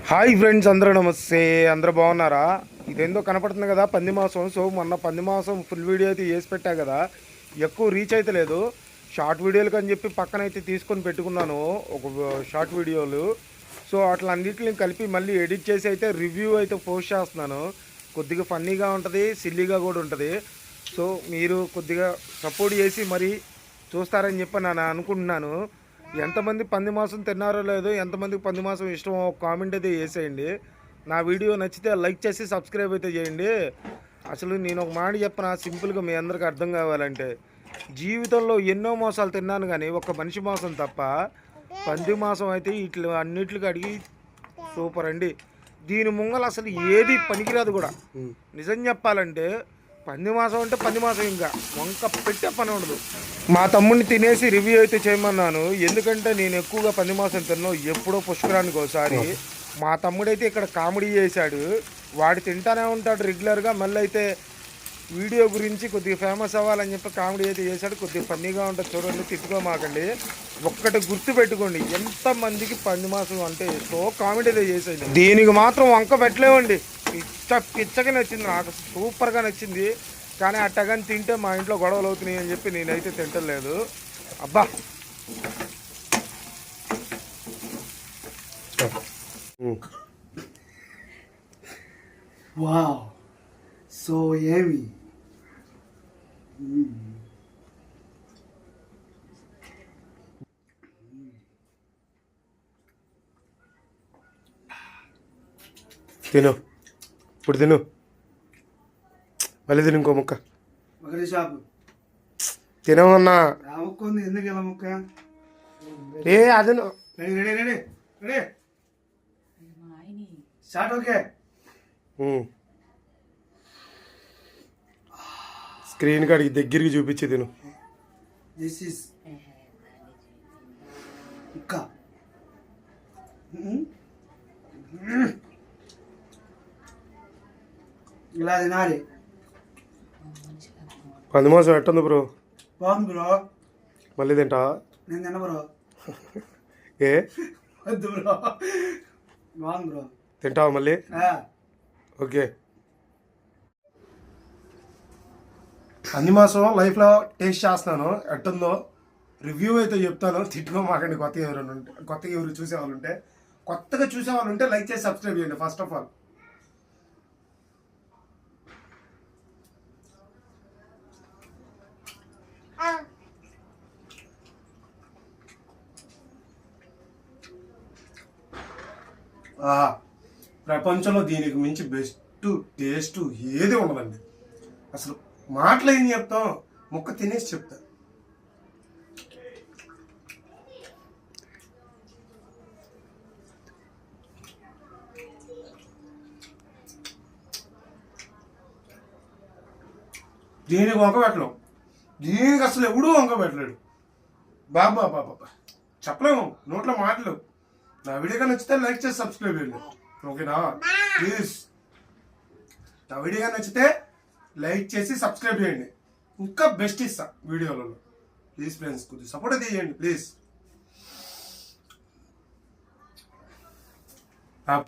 Hi friends, అందరూ నమస్తే. అందరూ బాగున్నారా? ఇదేందో కనపడుతుంది కదా పంది మాసం. సో మొన్న పంది మాసం ఫుల్ వీడియో అయితే చేసి పెట్టా కదా, ఎక్కువ రీచ్ అయితే లేదు. షార్ట్ వీడియోలకు అని చెప్పి పక్కన అయితే తీసుకొని పెట్టుకున్నాను ఒక షార్ట్ వీడియోలు. సో అట్లా అన్నింటిని కలిపి మళ్ళీ ఎడిట్ చేసి అయితే రివ్యూ అయితే పోస్ట్ చేస్తున్నాను. కొద్దిగా ఫన్నీగా ఉంటుంది, సిల్లీగా కూడా ఉంటుంది. సో మీరు కొద్దిగా సపోర్ట్ చేసి మరి చూస్తారని చెప్పి నేను అనుకుంటున్నాను. ఎంతమంది పంది మాంసం తిన్నారో లేదో, ఎంతమందికి పంది మాంసం ఇష్టమో కామెంట్ అయితే చేసేయండి. నా వీడియో నచ్చితే లైక్ చేసి సబ్స్క్రైబ్ అయితే చేయండి. అసలు నేను ఒక మాట చెప్పిన సింపుల్గా మీ అందరికీ అర్థం కావాలంటే, జీవితంలో ఎన్నో మోసాలు తిన్నాను కానీ ఒక మనిషి మాంసం తప్ప పంది మాంసం అయితే ఇట్లా అన్నిటికి అడిగి సూపర్ అండి. దీని ముంగలు అసలు ఏది పనికిరాదు కూడా. నిజం చెప్పాలంటే పంది మాసం అంటే పంది మాసం, ఇంకా వంక పెట్టే పని ఉండదు. మా తమ్ముడిని తినేసి రివ్యూ అయితే చేయమన్నాను. ఎందుకంటే నేను ఎక్కువగా పంది మాసం తిన్నాను, ఎప్పుడో పుష్కరానికి ఒకసారి. మా తమ్ముడైతే ఇక్కడ కామెడీ చేశాడు. వాడు తింటానే ఉంటాడు రెగ్యులర్గా. మళ్ళీ అయితే వీడియో గురించి కొద్దిగా ఫేమస్ అవ్వాలని చెప్పి కామెడీ అయితే చేశాడు. కొద్దిగా ఫన్నీగా ఉంటుంది, చూడండి, తిట్టుకోమాకండి. ఒక్కటి గుర్తు పెట్టుకోండి, ఎంతమందికి పంది మాసం అంటే సో కామెడీ అయితే చేసేది. దీనికి మాత్రం వంక పెట్టలేవండి. పిచ్చగా నచ్చింది, నాకు సూపర్గా నచ్చింది. కానీ అట్టగాని తింటే మా ఇంట్లో గొడవలు అవుతున్నాయి అని చెప్పి నేనైతే తింటలేదు. అబ్బా, వావ్, సో ఏమి తిను, ఇప్పుడు తిను, మళ్ళీ తిను ఇంకో ముక్క. ఒకటి షాపు తినమన్నా. ఆ ముక్క ఉంది, ఎందుకు ఇలా ముక్క? ఏ అది ready ready ready ready start. Okay, screen కాడికి దగ్గరికి చూపించి తిను. దిస్ ఇస్ ముక్క. ఇలా తినాలి. పంది మాసం ఎట్టుంది బ్రో? బాగుంది బ్రో. మళ్ళీ తింటా? నేను తిన్న బ్రో. ఏ వద్దు బ్రో, బాగుంది బ్రో. తింటావా మళ్ళీ? ఓకే. పంది మాసం లైఫ్లో టేస్ట్ చేస్తున్నాను, ఎట్టుందో రివ్యూ అయితే చెప్తాను. తిట్టుకోమాకండి. కొత్తగా ఎవరు చూసేవాళ్ళు ఉంటే, కొత్తగా చూసేవాళ్ళు ఉంటే లైక్ చేసి సబ్స్క్రైబ్ చేయండి ఫస్ట్ ఆఫ్ ఆల్. ప్రపంచంలో దీనికి మించి బెస్ట్ టేస్ట్ ఏది ఉండదండి. అసలు మాటలు ఏం చెప్తాం, ముక్క తినేసి చెప్తా. దీనికి వంక పెట్టలేం, దీనికి అసలు ఎవడూ వంక పెట్టలేడు. బాబా బాబా చెప్పలేము, నోట్లో మాటలు. నా వీడియో నచ్చితే లైక్ చేసి సబ్స్క్రైబ్ చేయండి, ఓకేనా? ప్లీజ్ నా వీడియో నచ్చితే లైక్ చేసి సబ్స్క్రైబ్ చేయండి. ఇంకా బెస్ట్ ఇస్తా వీడియోలలో. ప్లీజ్ ఫ్రెండ్స్, కొద్దిగా సపోర్ట్ చేయండి ప్లీజ్.